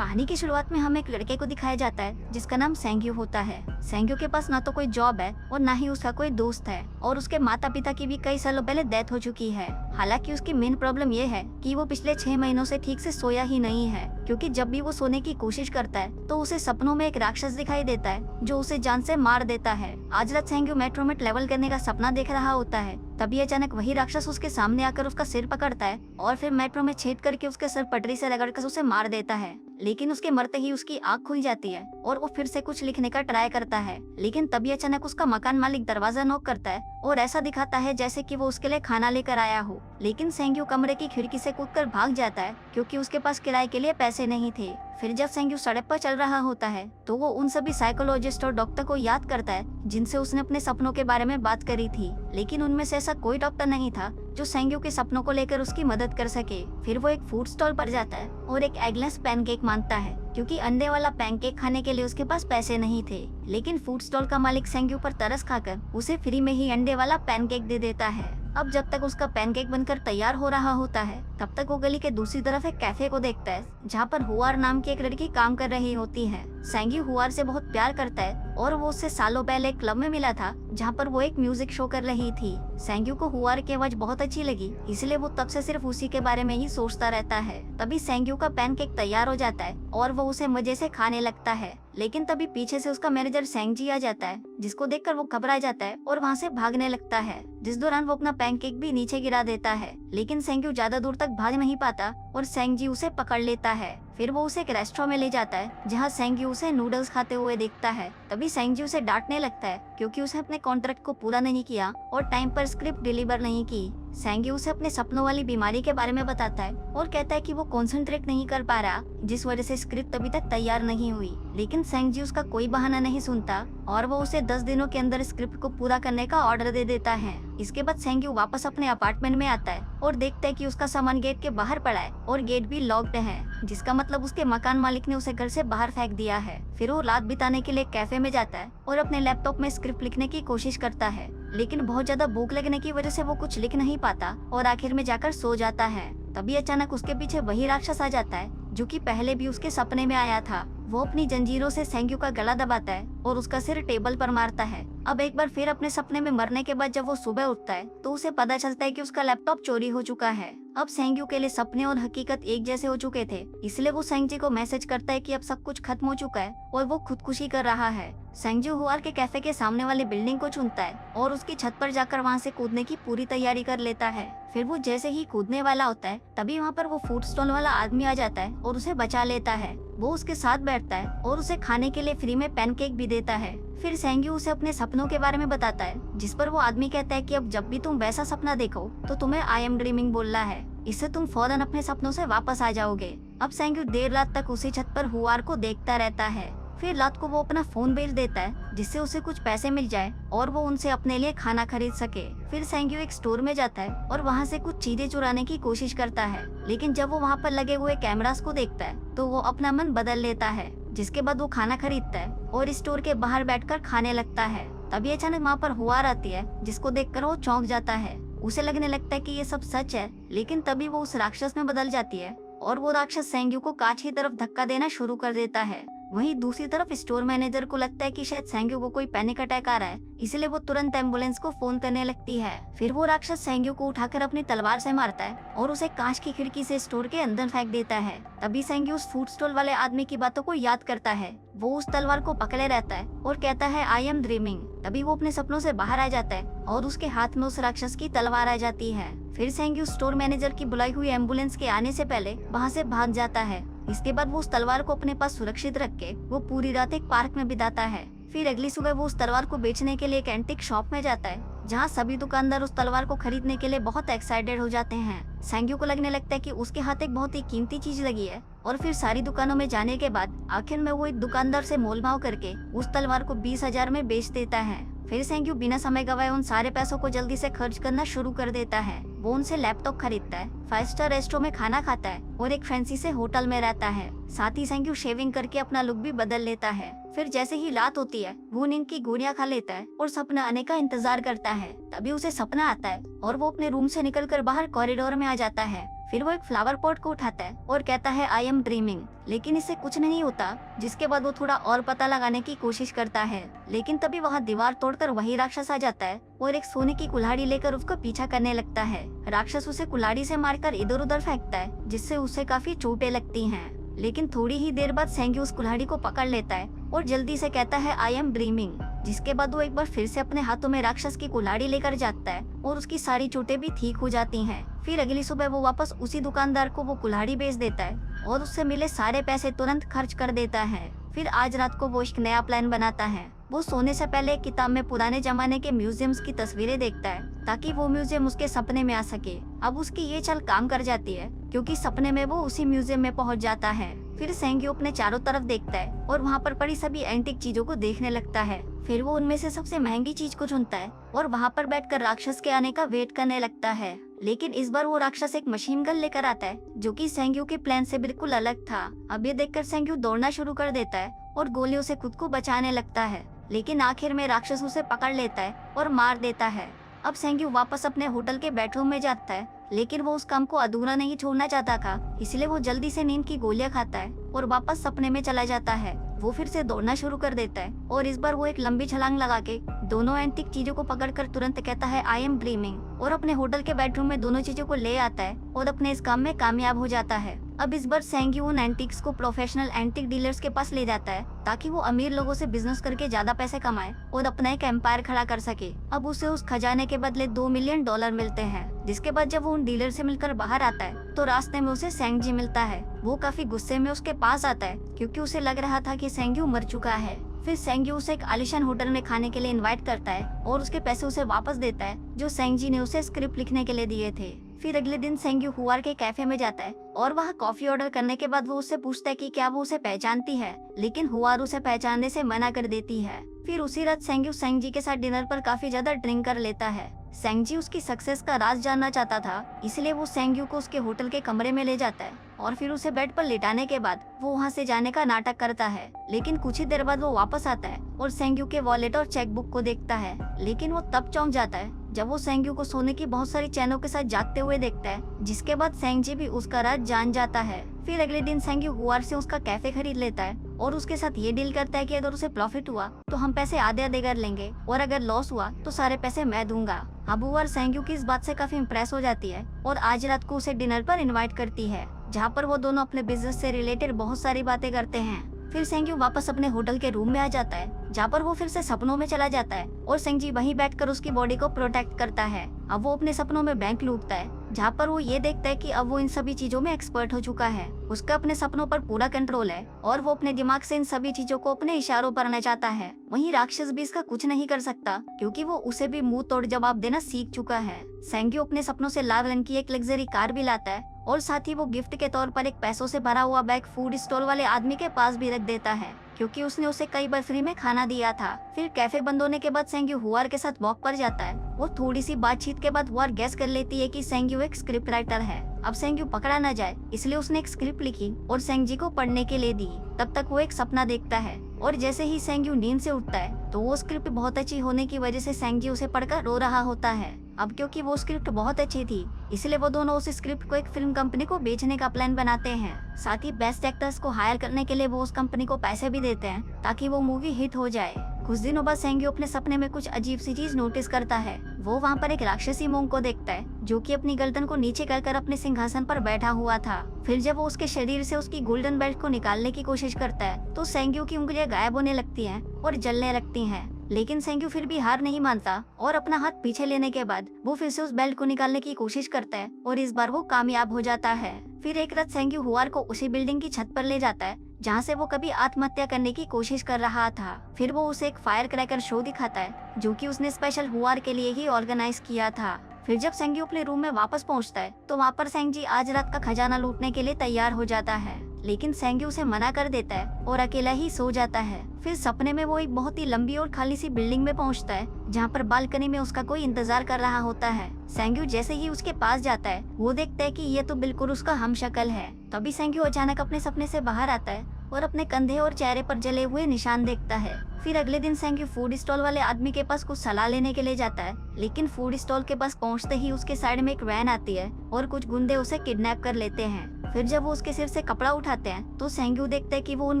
कहानी की शुरुआत में हमें एक लड़के को दिखाया जाता है जिसका नाम सेंग्यू होता है। सेंग्यू के पास ना तो कोई जॉब है और ना ही उसका कोई दोस्त है और उसके माता पिता की भी कई सालों पहले डेथ हो चुकी है। हालांकि उसकी मेन प्रॉब्लम ये है कि वो पिछले 6 महीनों से ठीक से सोया ही नहीं है, क्योंकि जब भी वो सोने की कोशिश करता है तो उसे सपनों में एक राक्षस दिखाई देता है जो उसे जान से मार देता है। आज रात सेंग्यू मेट्रो में ट्रेवल करने का सपना देख रहा होता है, तभी अचानक वही राक्षस उसके सामने आकर उसका सिर पकड़ता है और फिर मेट्रो में छेद करके उसके सर पटरी से रगड़कर उसे मार देता है। लेकिन उसके मरते ही उसकी आँख खुल जाती है और वो फिर से कुछ लिखने का ट्राई करता है, लेकिन तभी अचानक उसका मकान मालिक दरवाजा नॉक करता है और ऐसा दिखाता है जैसे कि वो उसके लिए खाना लेकर आया हो। लेकिन सेंग्यू कमरे की खिड़की से कूदकर भाग जाता है क्योंकि उसके पास किराए के लिए पैसे नहीं थे। फिर जब सेंग्यू सड़क पर चल रहा होता है तो वो उन सभी साइकोलॉजिस्ट और डॉक्टर को याद करता है जिनसे उसने अपने सपनों के बारे में बात करी थी, लेकिन उनमें से ऐसा कोई डॉक्टर नहीं था जो सेंग्यू के सपनों को लेकर उसकी मदद कर सके। फिर वो एक फूड स्टॉल पर जाता है और एक एगलेस पैनकेक मांगता है क्योंकि अंडे वाला पैनकेक खाने के लिए उसके पास पैसे नहीं थे। लेकिन फूड स्टॉल का मालिक सेंग्यू पर तरस खाकर उसे फ्री में ही अंडे वाला पैनकेक दे देता है। अब जब तक उसका पैनकेक बनकर तैयार हो रहा होता है तब तक वो गली के दूसरी तरफ एक कैफे को देखता है जहाँ पर हुआर नाम की एक लड़की काम कर रही होती है। सेंग्यू हुआर से बहुत प्यार करता है और वो उससे सालों पहले एक क्लब में मिला था जहाँ पर वो एक म्यूजिक शो कर रही थी। सेंग्यू को हुआर की आवाज बहुत अच्छी लगी, इसलिए वो तब से सिर्फ उसी के बारे में ही सोचता रहता है। तभी सेंग्यू का पैनकेक तैयार हो जाता है और वो उसे मजे से खाने लगता है, लेकिन तभी पीछे से उसका मैनेजर सेंगजी आ जाता है जिसको देखकर वो घबरा जाता है और वहाँ से भागने लगता है, जिस दौरान वो अपना पैनकेक भी नीचे गिरा देता है। लेकिन सेंग्यू ज्यादा दूर तक भाग नहीं पाता और सेंगजी उसे पकड़ लेता है। फिर वो उसे एक रेस्टोरेंट में ले जाता है जहाँ सेंग्यू उसे नूडल्स खाते हुए देखता है। तभी सेंग्यू उसे डांटने लगता है क्योंकि उसने अपने कॉन्ट्रैक्ट को पूरा नहीं किया और टाइम पर स्क्रिप्ट डिलीवर नहीं की। सेंग्यू उसे अपने सपनों वाली बीमारी के बारे में बताता है और कहता है कि वो कंसंट्रेट नहीं कर पा रहा, जिस वजह से स्क्रिप्ट अभी तक तैयार नहीं हुई। लेकिन सेंग्यू उसका कोई बहाना नहीं सुनता और वो उसे 10 दिनों के अंदर स्क्रिप्ट को पूरा करने का ऑर्डर दे देता है। इसके बाद सेंग्यू वापस अपने अपार्टमेंट में आता है और देखता है कि उसका सामान गेट के बाहर पड़ा है और गेट भी लॉक्ड है, जिसका मतलब उसके मकान मालिक ने उसे घर से बाहर फेंक दिया है। फिर वो रात बिताने के लिए कैफे में जाता है और अपने लैपटॉप में स्क्रिप्ट लिखने की कोशिश करता है, लेकिन बहुत ज्यादा भूख लगने की वजह से वो कुछ लिख नहीं पाता और आखिर में जाकर सो जाता है। तभी अचानक उसके पीछे वही राक्षस आ जाता है जो कि पहले भी उसके सपने में आया था। वो अपनी जंजीरों से सेंग्यू का गला दबाता है और उसका सिर टेबल पर मारता है। अब एक बार फिर अपने सपने में मरने के बाद जब वो सुबह उठता है तो उसे पता चलता है कि उसका लैपटॉप चोरी हो चुका है। अब सेंग्यू के लिए सपने और हकीकत एक जैसे हो चुके थे, इसलिए वो सेंगजी को मैसेज करता है कि अब सब कुछ खत्म हो चुका है और वो खुदकुशी कर रहा है। सेंग्यू हुआर के कैफे के सामने वाली बिल्डिंग को चुनता है और उसकी छत पर जाकर वहाँ से कूदने की पूरी तैयारी कर लेता है। फिर वो जैसे ही कूदने वाला होता है तभी वहाँ पर वो फूड स्टॉल वाला आदमी आ जाता है और उसे बचा लेता है। वो उसके साथ बैठता है और उसे खाने के लिए फ्री में पैनकेक भी देता है। फिर सेंग्यू उसे अपने सपनों के बारे में बताता है, जिस पर वो आदमी कहता है कि अब जब भी तुम वैसा सपना देखो तो तुम्हें आई एम ड्रीमिंग बोलना है, इससे तुम फौरन अपने सपनों से वापस आ जाओगे। अब सेंग्यू देर रात तक उसी छत पर हुआर को देखता रहता है। फिर रात को वो अपना फोन बेच देता है जिससे उसे कुछ पैसे मिल जाए और वो उनसे अपने लिए खाना खरीद सके। फिर सेंग्यू एक स्टोर में जाता है और वहाँ से कुछ चीजें चुराने की कोशिश करता है, लेकिन जब वो वहाँ पर लगे हुए कैमरास को देखता है तो वो अपना मन बदल लेता है, जिसके बाद वो खाना खरीदता है और स्टोर के बाहर बैठकर खाने लगता है। तभी अचानक वहाँ पर हुआर आती है जिसको देखकर वो चौंक जाता है। उसे लगने लगता है कि ये सब सच है, लेकिन तभी वो उस राक्षस में बदल जाती है और वो राक्षस सेंग्यू को कांच की तरफ धक्का देना शुरू कर देता है। वहीं दूसरी तरफ स्टोर मैनेजर को लगता है कि शायद सेंग्यू को कोई पैनिक अटैक आ रहा है, इसलिए वो तुरंत एम्बुलेंस को फोन करने लगती है। फिर वो राक्षस सेंग्यू को उठाकर अपनी तलवार से मारता है और उसे कांच की खिड़की से स्टोर के अंदर फेंक देता है। तभी सेंग्यू उस फूड स्टॉल वाले आदमी की बातों को याद करता है। वो उस तलवार को पकड़े रहता है और कहता है आई एम ड्रीमिंग। तभी वो अपने सपनों से बाहर आ जाता है और उसके हाथ में उस राक्षस की तलवार आ जाती है। फिर सेंग्यू स्टोर मैनेजर की बुलाई हुई एम्बुलेंस के आने से पहले वहाँ से भाग जाता है। इसके बाद वो उस तलवार को अपने पास सुरक्षित रख के वो पूरी रात एक पार्क में बिताता है। फिर अगली सुबह वो उस तलवार को बेचने के लिए एक एंटीक शॉप में जाता है जहाँ सभी दुकानदार उस तलवार को खरीदने के लिए बहुत एक्साइटेड हो जाते हैं। सेंग्यू को लगने लगता है कि उसके हाथ एक बहुत ही कीमती चीज लगी है और फिर सारी दुकानों में जाने के बाद आखिर में वो एक दुकानदार से मोलभाव करके उस तलवार को 20,000 में बेच देता है। फिर सेंग्यू बिना समय गवाए उन सारे पैसों को जल्दी से खर्च करना शुरू कर देता है। वो उनसे लैपटॉप खरीदता है, 5 स्टार रेस्टोरेंट में खाना खाता है और एक फैंसी से होटल में रहता है। साथ ही सेंग्यू शेविंग करके अपना लुक भी बदल लेता है। फिर जैसे ही रात होती है वो नींद की गोलियां खा लेता है और सपना आने का इंतजार करता है। तभी उसे सपना आता है और वो अपने रूम से निकलकर बाहर कॉरिडोर में आ जाता है। फिर वो एक फ्लावर पॉट को उठाता है और कहता है आई एम ड्रीमिंग, लेकिन इससे कुछ नहीं होता। जिसके बाद वो थोड़ा और पता लगाने की कोशिश करता है, लेकिन तभी वहाँ दीवार तोड़कर वही राक्षस आ जाता है और एक सोने की कुल्हाड़ी लेकर उसका पीछा करने लगता है। राक्षस उसे कुल्हाड़ी से मारकर इधर उधर फेंकता है, जिससे उसे काफी चोटें लगती हैं। लेकिन थोड़ी ही देर बाद सेंग्यू उस कुल्हाड़ी को पकड़ लेता है और जल्दी से कहता है आई एम ड्रीमिंग। जिसके बाद वो एक बार फिर से अपने हाथों में राक्षस की कुल्हाड़ी लेकर जाता है और उसकी सारी चोटें भी ठीक हो जाती हैं। फिर अगली सुबह वो वापस उसी दुकानदार को वो कुल्हाड़ी बेच देता है और उससे मिले सारे पैसे तुरंत खर्च कर देता है। फिर आज रात को वो एक नया प्लान बनाता है। वो सोने से पहले एक किताब में पुराने जमाने के म्यूजियम्स की तस्वीरें देखता है ताकि वो म्यूजियम उसके सपने में आ सके। अब उसकी ये चाल काम कर जाती है क्योंकि सपने में वो उसी म्यूजियम में पहुंच जाता है। फिर सेंग्यू अपने चारों तरफ देखता है और वहाँ पर पड़ी सभी एंटीक चीजों को देखने लगता है। फिर वो उनमें से सबसे महंगी चीज को चुनता है और वहाँ पर बैठकर राक्षस के आने का वेट करने लगता है। लेकिन इस बार वो राक्षस एक मशीन गन लेकर आता है जो कि सेंग्यू के प्लान से बिल्कुल अलग था। अब ये देखकर सेंग्यू दौड़ना शुरू कर देता है और गोलियों से खुद को बचाने लगता है, लेकिन आखिर में राक्षस उसे पकड़ लेता है और मार देता है। अब सेंग्यू वापस अपने होटल के बेडरूम में जाता है, लेकिन वो उस काम को अधूरा नहीं छोड़ना चाहता था, इसलिए वो जल्दी से नींद की गोलियां खाता है और वापस सपने में चला जाता है। वो फिर से दौड़ना शुरू कर देता है और इस बार वो एक लंबी छलांग लगा के दोनों एंटीक चीजों को पकड़कर तुरंत कहता है आई एम ड्रीमिंग और अपने होटल के बेडरूम में दोनों चीजों को ले आता है और अपने इस काम में कामयाब हो जाता है। अब इस बार सेंग्यू उन एंटीक्स को प्रोफेशनल एंटीक डीलर्स के पास ले जाता है ताकि वो अमीर लोगों से बिजनेस करके ज्यादा पैसे कमाए और अपना एक एम्पायर खड़ा कर सके। अब उसे उस खजाने के बदले $2 मिलियन मिलते हैं। जिसके बाद जब वो उन डीलर से मिलकर बाहर आता है तो रास्ते में उसे सेंगजी मिलता है। वो काफी गुस्से में उसके पास आता है क्योंकि उसे लग रहा था कि सेंग्यू मर चुका है। फिर सेंग्यू उसे एक आलिशान होटल में खाने के लिए इनवाइट करता है और उसके पैसे उसे वापस देता है जो सेंगजी ने उसे स्क्रिप्ट लिखने के लिए दिए थे। फिर अगले दिन सेंग्यू हुआर के कैफे में जाता है और वहाँ कॉफी ऑर्डर करने के बाद वो उससे पूछता है कि क्या वो उसे पहचानती है, लेकिन हुआर उसे पहचानने से मना कर देती है। फिर उसी रात सेंग्यू सेंगजी के साथ डिनर पर काफी ज्यादा ड्रिंक कर लेता है। सेंगजी उसकी सक्सेस का राज जानना चाहता था, इसलिए वो सेंग्यू को उसके होटल के कमरे में ले जाता है और फिर उसे बेड पर लिटाने के बाद वो वहाँ से जाने का नाटक करता है। लेकिन कुछ ही देर बाद वो वापस आता है और सेंग्यू के वॉलेट और चेकबुक को देखता है, लेकिन वो तब चौंक जाता है जब वो सेंग्यू को सोने की बहुत सारी चैनों के साथ जागते हुए देखता है, जिसके बाद सेंगजी भी उसका राज जान जाता है। फिर अगले दिन सेंग्यू हुआर से उसका कैफे खरीद लेता है और उसके साथ ये डील करता है कि अगर उसे प्रॉफिट हुआ तो हम पैसे आधे आधे कर लेंगे और अगर लॉस हुआ तो सारे पैसे मैं दूंगा। अब हुआर सेंग्यू की इस बात से काफी इम्प्रेस हो जाती है और आज रात को उसे डिनर पर इनवाइट करती है, जहाँ पर वो दोनों अपने बिजनेस से रिलेटेड बहुत सारी बातें करते हैं। फिर सेंग्यू वापस अपने होटल के रूम में आ जाता है, जहाँ पर वो फिर से सपनों में चला जाता है और सेंगजी वहीं बैठकर उसकी बॉडी को प्रोटेक्ट करता है। अब वो अपने सपनों में बैंक लूटता है, जहाँ पर वो ये देखता है कि अब वो इन सभी चीजों में एक्सपर्ट हो चुका है। उसका अपने सपनों पर पूरा कंट्रोल है और वो अपने दिमाग से इन सभी चीजों को अपने इशारों पर नचाता है। वहीं राक्षस भी इसका कुछ नहीं कर सकता क्योंकि वो उसे भी मुंह तोड़ जवाब देना सीख चुका है। सेंग्यू अपने सपनों से लाल रंग की एक लग्जरी कार भी लाता है और साथ ही वो गिफ्ट के तौर पर एक पैसों से भरा हुआ बैग फूड स्टॉल वाले आदमी के पास भी रख देता है क्योंकि उसने उसे कई बार फ्री में खाना दिया था। फिर कैफे बंद होने के बाद सेंग्यू हुआर के साथ वॉक पर जाता है। वो थोड़ी सी बातचीत के बाद हुआर गेस कर लेती है कि सेंग्यू एक स्क्रिप्ट राइटर है। अब सेंग्यू पकड़ा न जाए इसलिए उसने एक स्क्रिप्ट लिखी और सेंगजी को पढ़ने के लिए दी। तब तक वो एक सपना देखता है और जैसे ही सेंग्यू नींद से उठता है तो वो स्क्रिप्ट बहुत अच्छी होने की वजह से सेंगजी उसे पढ़कर रो रहा होता है। अब क्योंकि वो स्क्रिप्ट बहुत अच्छी थी इसलिए वो दोनों उस स्क्रिप्ट को एक फिल्म कंपनी को बेचने का प्लान बनाते हैं। साथ ही बेस्ट एक्टर्स को हायर करने के लिए वो उस कंपनी को पैसे भी देते हैं ताकि वो मूवी हिट हो जाए। कुछ दिनों बाद सेंग्यू अपने सपने में कुछ अजीब सी चीज नोटिस करता है। वो वहाँ पर एक राक्षसी मोंग को देखता है जो कि अपनी गर्दन को नीचे कर अपने सिंहासन पर बैठा हुआ था। फिर जब वो उसके शरीर से उसकी गोल्डन बेल्ट को निकालने की कोशिश करता है तो सेंग्यू की उंगलियां गायब होने लगती हैं और जलने लगती हैं। लेकिन सेंग्यू फिर भी हार नहीं मानता और अपना हाथ पीछे लेने के बाद वो फिर से उस बेल्ट को निकालने की कोशिश करता है और इस बार वो कामयाब हो जाता है। फिर एक रात सेंग्यू हुआर को उसी बिल्डिंग की छत पर ले जाता है जहाँ से वो कभी आत्महत्या करने की कोशिश कर रहा था। फिर वो उसे एक फायर क्रैकर शो दिखाता है जो कि उसने स्पेशल हुआर के लिए ही ऑर्गेनाइज किया था। फिर जब सेंग्यू अपने रूम में वापस पहुंचता है तो वहाँ पर सेंगजी आज रात का खजाना लूटने के लिए तैयार हो जाता है, लेकिन सेंग्यू उसे मना कर देता है और अकेला ही सो जाता है। फिर सपने में वो एक बहुत ही लंबी और खाली सी बिल्डिंग में पहुंचता है जहाँ पर बालकनी में उसका कोई इंतजार कर रहा होता है। सेंग्यू जैसे ही उसके पास जाता है वो देखता है कि ये तो बिल्कुल उसका हमशक्ल है। तभी सेंग्यू अचानक अपने सपने से बाहर आता है और अपने कंधे और चेहरे पर जले हुए निशान देखता है। फिर अगले दिन सेंग्यू फूड स्टॉल वाले आदमी के पास कुछ सलाह लेने के लिए जाता है, लेकिन फूड स्टॉल के पास पहुंचते ही उसके साइड में एक वैन आती है और कुछ गुंडे उसे किडनैप कर लेते हैं। फिर जब वो उसके सिर से कपड़ा उठाते हैं तो सेंग्यू देखता है कि वो उन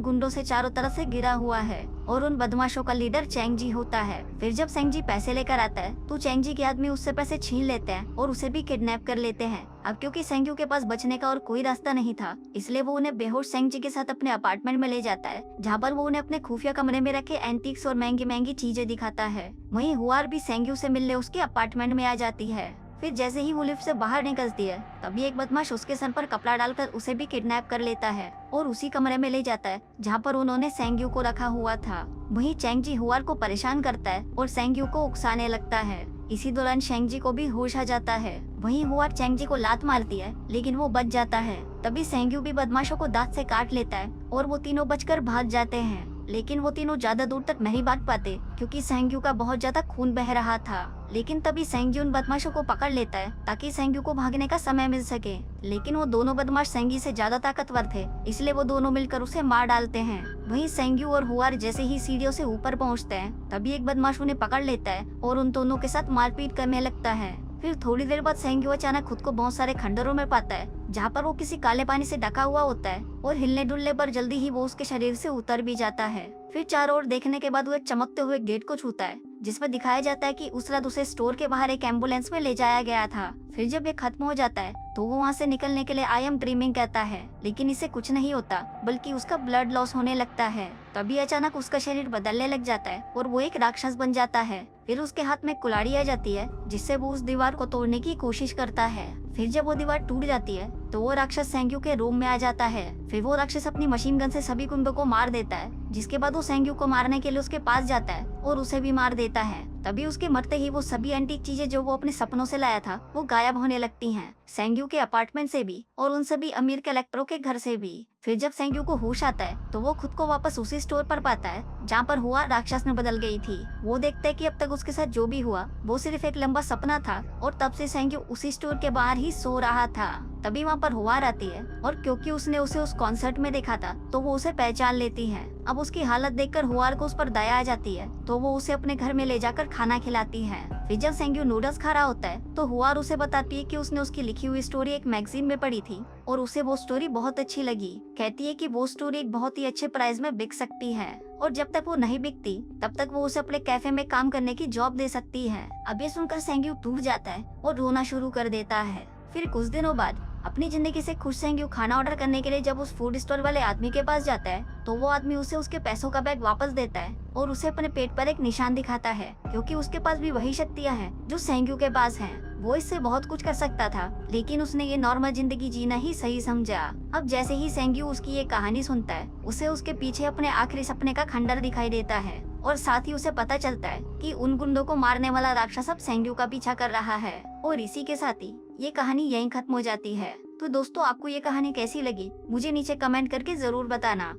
गुंडों से चारों तरफ से घिरा हुआ है और उन बदमाशों का लीडर चेंगजी होता है। फिर जब सेंगजी पैसे लेकर आता है तो चेंगजी के आदमी उससे पैसे छीन लेते हैं और उसे भी किडनैप कर लेते हैं। अब क्योंकि सेंग्यू के पास बचने का और कोई रास्ता नहीं था, इसलिए वो उन्हें बेहोश सेंगजी के साथ अपने अपार्टमेंट में ले जाता है, जहाँ पर वो उन्हें अपने खुफिया कमरे में रखे एंटीक्स और महंगी महंगी चीजें दिखाता है। वहीं हुआर भी सेंग्यू से मिलने उसके अपार्टमेंट में आ जाती है। फिर जैसे ही वो लिफ्ट से बाहर निकलती है तभी एक बदमाश उसके सर पर कपड़ा डालकर उसे भी किडनैप कर लेता है और उसी कमरे में ले जाता है जहाँ पर उन्होंने सेंग्यू को रखा हुआ था। वहीं चेंगजी हुआर को परेशान करता है और सेंग्यू को उकसाने लगता है। इसी दौरान शेंगजी को भी होश आ जाता है। वहीं हुआर चेंगजी को लात मारती है लेकिन वो बच जाता है। तभी सेंग्यू भी बदमाशों को दांत से काट लेता है और वो तीनों बचकर भाग जाते हैं, लेकिन वो तीनों ज्यादा दूर तक नहीं भाग पाते क्योंकि सेंग्यू का बहुत ज्यादा खून बह रहा था। लेकिन तभी सेंग्यू उन बदमाशों को पकड़ लेता है ताकि सेंग्यू को भागने का समय मिल सके, लेकिन वो दोनों बदमाश सेंगी से ज्यादा ताकतवर थे, इसलिए वो दोनों मिलकर उसे मार डालते हैं। वहीं सेंग्यू और हुआर जैसे ही सीढ़ियों से ऊपर पहुंचते हैं तभी एक बदमाश उन्हें पकड़ लेता है और उन दोनों के साथ मारपीट करने लगता है। फिर थोड़ी देर बाद सेंग्यू अचानक खुद को बहुत सारे खंडरों में पाता है जहाँ पर वो किसी काले पानी से ढका हुआ होता है और हिलने डुलने पर जल्दी ही वो उसके शरीर से उतर भी जाता है। फिर चारों ओर देखने के बाद वो एक चमकते हुए गेट को छूता है जिसमें दिखाया जाता है कि उस रात उसे स्टोर के बाहर एक एम्बुलेंस में ले जाया गया था। फिर जब ये खत्म हो जाता है तो वो वहाँ से निकलने के लिए आई एम ड्रीमिंग कहता है, लेकिन इसे कुछ नहीं होता बल्कि उसका ब्लड लॉस होने लगता है। तभी अचानक उसका शरीर बदलने लग जाता है और वो एक राक्षस बन जाता है। फिर उसके हाथ में कुल्हाड़ी आ जाती है जिससे वो उस दीवार को तोड़ने की कोशिश करता है। फिर जब वो दीवार टूट जाती है तो वो राक्षस सेंग्यू के रूम में आ जाता है। फिर वो राक्षस अपनी मशीन गन से सभी गुंडों को मार देता है, जिसके बाद वो सेंग्यू को मारने के लिए उसके पास जाता है और उसे भी मार देता है। तभी उसके मरते ही वो सभी एंटीक चीजें जो वो अपने सपनों से लाया था वो गायब होने लगती हैं, सेंग्यू के अपार्टमेंट से भी और उन सभी अमीर कलेक्टरों के घर से भी। फिर जब सेंग्यू को होश आता है तो वो खुद को वापस उसी स्टोर पर पाता है जहाँ पर हुआ राक्षस में बदल गई थी। वो देखता है कि अब तक उसके साथ जो भी हुआ वो सिर्फ एक लंबा सपना था और तब से सेंग्यू उसी स्टोर के बाहर ही सो रहा था। तभी वहाँ पर हुआर आती है और क्योंकि उसने उसे उस कॉन्सर्ट में देखा था तो वो उसे पहचान लेती है। अब उसकी हालत देखकर हुआर को उस पर दया आ जाती है तो वो उसे अपने घर में ले जाकर खाना खिलाती है। फिर जब सेंग्यू नूडल्स खा रहा होता है तो हुआर उसे बताती है कि उसने उसकी लिखी हुई स्टोरी एक मैगजीन में पढ़ी थी और उसे वो स्टोरी बहुत अच्छी लगी। कहती है कि वो स्टोरी एक बहुत ही अच्छे प्राइस में बिक सकती है और जब तक वो नहीं बिकती तब तक वो उसे अपने कैफे में काम करने की जॉब दे सकती है। अब ये सुनकर सेंग्यू टूट जाता है और रोना शुरू कर देता है। फिर कुछ दिनों बाद अपनी जिंदगी से खुश सेंग्यू खाना ऑर्डर करने के लिए जब उस फूड स्टोर वाले आदमी के पास जाता है तो वो आदमी उसे उसके पैसों का बैग वापस देता है और उसे अपने पेट पर एक निशान दिखाता है, क्योंकि उसके पास भी वही शक्तियाँ हैं जो सेंग्यू के पास हैं। वो इससे बहुत कुछ कर सकता था लेकिन उसने ये नॉर्मल जिंदगी जीना ही सही समझा। अब जैसे ही सेंग्यू उसकी ये कहानी सुनता है उसे उसके पीछे अपने आखिरी सपने का खंडर दिखाई देता है और साथ ही उसे पता चलता है कि उन गुंडों को मारने वाला राक्षस अब सेंग्यू का पीछा कर रहा है। और इसी के साथ ही ये कहानी यहीं खत्म हो जाती है। तो दोस्तों, आपको ये कहानी कैसी लगी मुझे नीचे कमेंट करके जरूर बताना।